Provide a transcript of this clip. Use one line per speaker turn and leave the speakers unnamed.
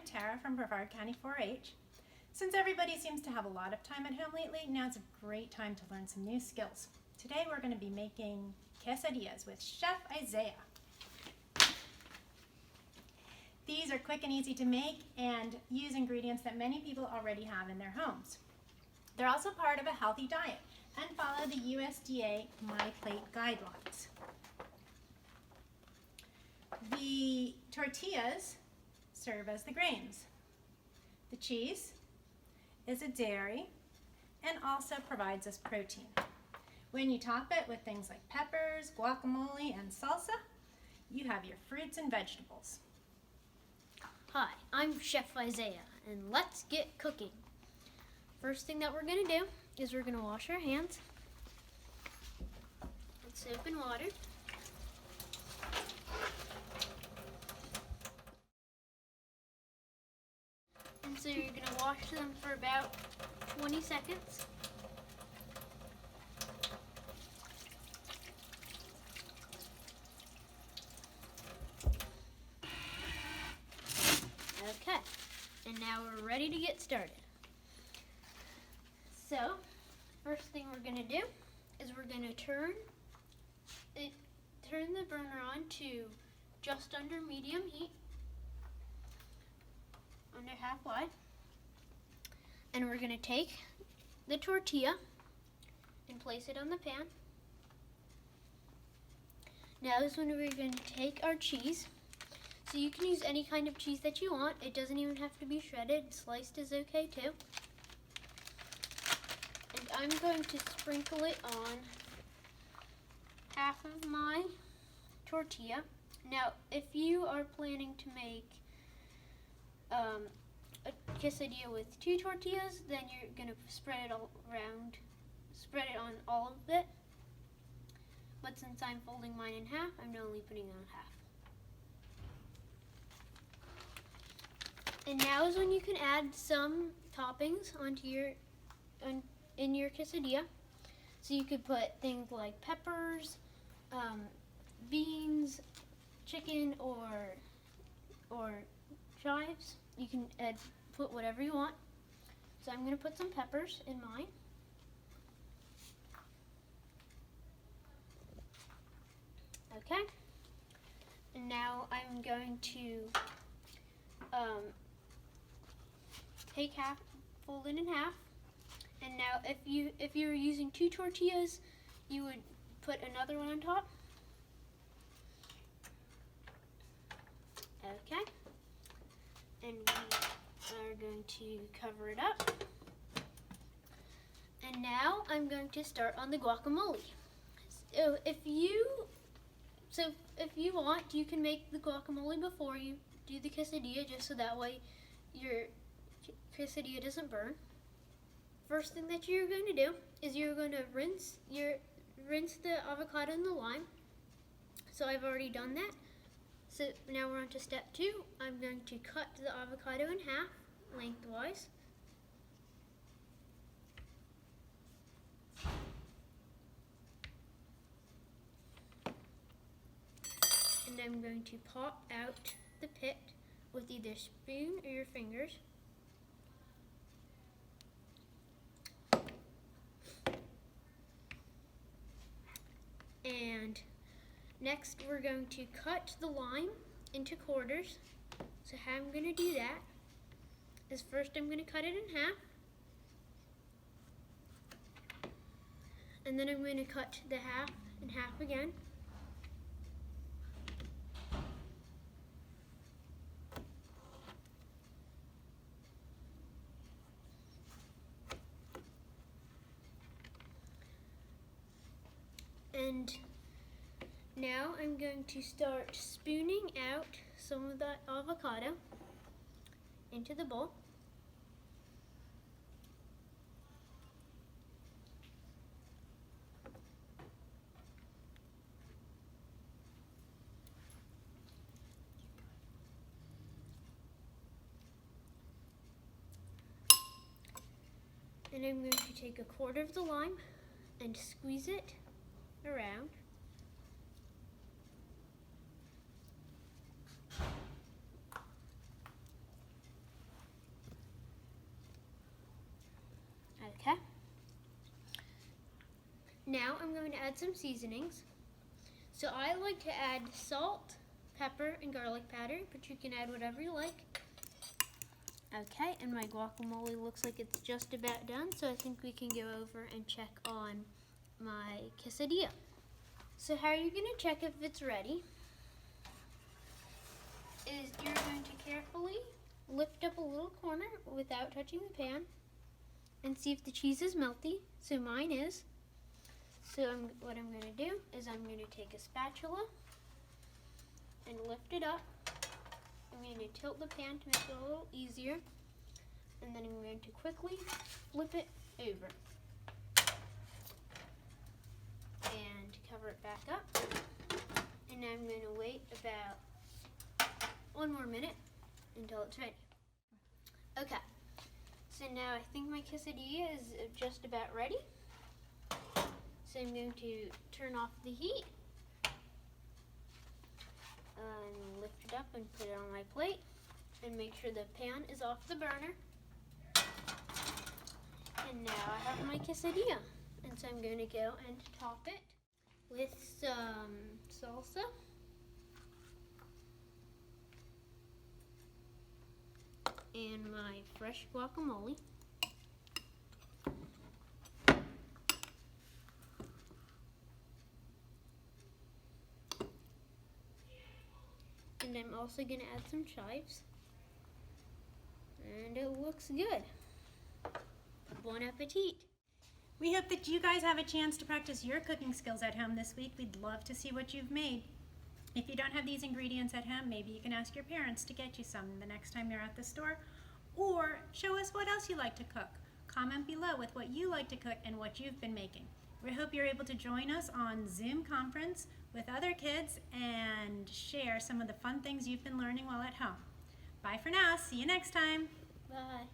Tara from Brevard County 4-H. Since everybody seems to have a lot of time at home lately, now's a great time to learn some new skills. Today we're going to be making quesadillas with Chef Isaiah. These are quick and easy to make and use ingredients that many people already have in their homes. They're also part of a healthy diet and follow the USDA MyPlate guidelines. The tortillas serve as the grains. The cheese is a dairy and also provides us protein. When you top it with things like peppers, guacamole, and salsa, you have your fruits and vegetables.
Hi, I'm Chef Isaiah, and let's get cooking. First thing that we're going to do is we're going to wash our hands with soap and water. And so you're going to wash them for about 20 seconds. Okay, and now we're ready to get started. So, first thing we're going to do is we're going to turn the burner on to just under medium heat, under half wide, and we're going to take the tortilla and place it on the pan. Now is when we're going to take our cheese. So you can use any kind of cheese that you want. It doesn't even have to be shredded. Sliced is okay too. And I'm going to sprinkle it on half of my tortilla. Now, if you are planning to make a quesadilla with 2 tortillas, then you're going to spread it all around, spread it on all of it. But since I'm folding mine in half, I'm only putting it on half. And now is when you can add some toppings onto in your quesadilla. So you could put things like peppers, beans, chicken, or chives. You can put whatever you want. So I'm going to put some peppers in mine. Okay. And now I'm going to take half, fold it in half. And now if you're using 2 tortillas, you would put another one on top. Okay. And we are going to cover it up. And now I'm going to start on the guacamole. So if you want, you can make the guacamole before you do the quesadilla, just so that way your quesadilla doesn't burn. First thing that you're going to do is you're going to rinse the avocado and the lime. So I've already done that. So now we're on to step 2. I'm going to cut the avocado in half lengthwise. And I'm going to pop out the pit with either spoon or your fingers. And next we're going to cut the lime into quarters. So how I'm going to do that is first I'm going to cut it in half. And then I'm going to cut the half in half again. And now I'm going to start spooning out some of that avocado into the bowl. And I'm going to take a quarter of the lime and squeeze it around. Now I'm going to add some seasonings. So I like to add salt, pepper, and garlic powder, but you can add whatever you like. Okay, and my guacamole looks like it's just about done, so I think we can go over and check on my quesadilla. So how are you going to check if it's ready? Is you're going to carefully lift up a little corner without touching the pan and see if the cheese is melty. So mine is. So what I'm going to do is I'm going to take a spatula and lift it up. I'm going to tilt the pan to make it a little easier, and then I'm going to quickly flip it over and cover it back up. And now I'm going to wait about 1 more minute until it's ready. Okay, so now I think my quesadilla is just about ready. So I'm going to turn off the heat and lift it up and put it on my plate and make sure the pan is off the burner. And now I have my quesadilla, and so I'm going to go and top it with some salsa and my fresh guacamole. And I'm also going to add some chives. And it looks good. Bon appetit.
We hope that you guys have a chance to practice your cooking skills at home this week. We'd love to see what you've made. If you don't have these ingredients at home, maybe you can ask your parents to get you some the next time you're at the store. Or show us what else you like to cook. Comment below with what you like to cook and what you've been making. We hope you're able to join us on Zoom conference with other kids and share some of the fun things you've been learning while at home. Bye for now. See you next time.
Bye.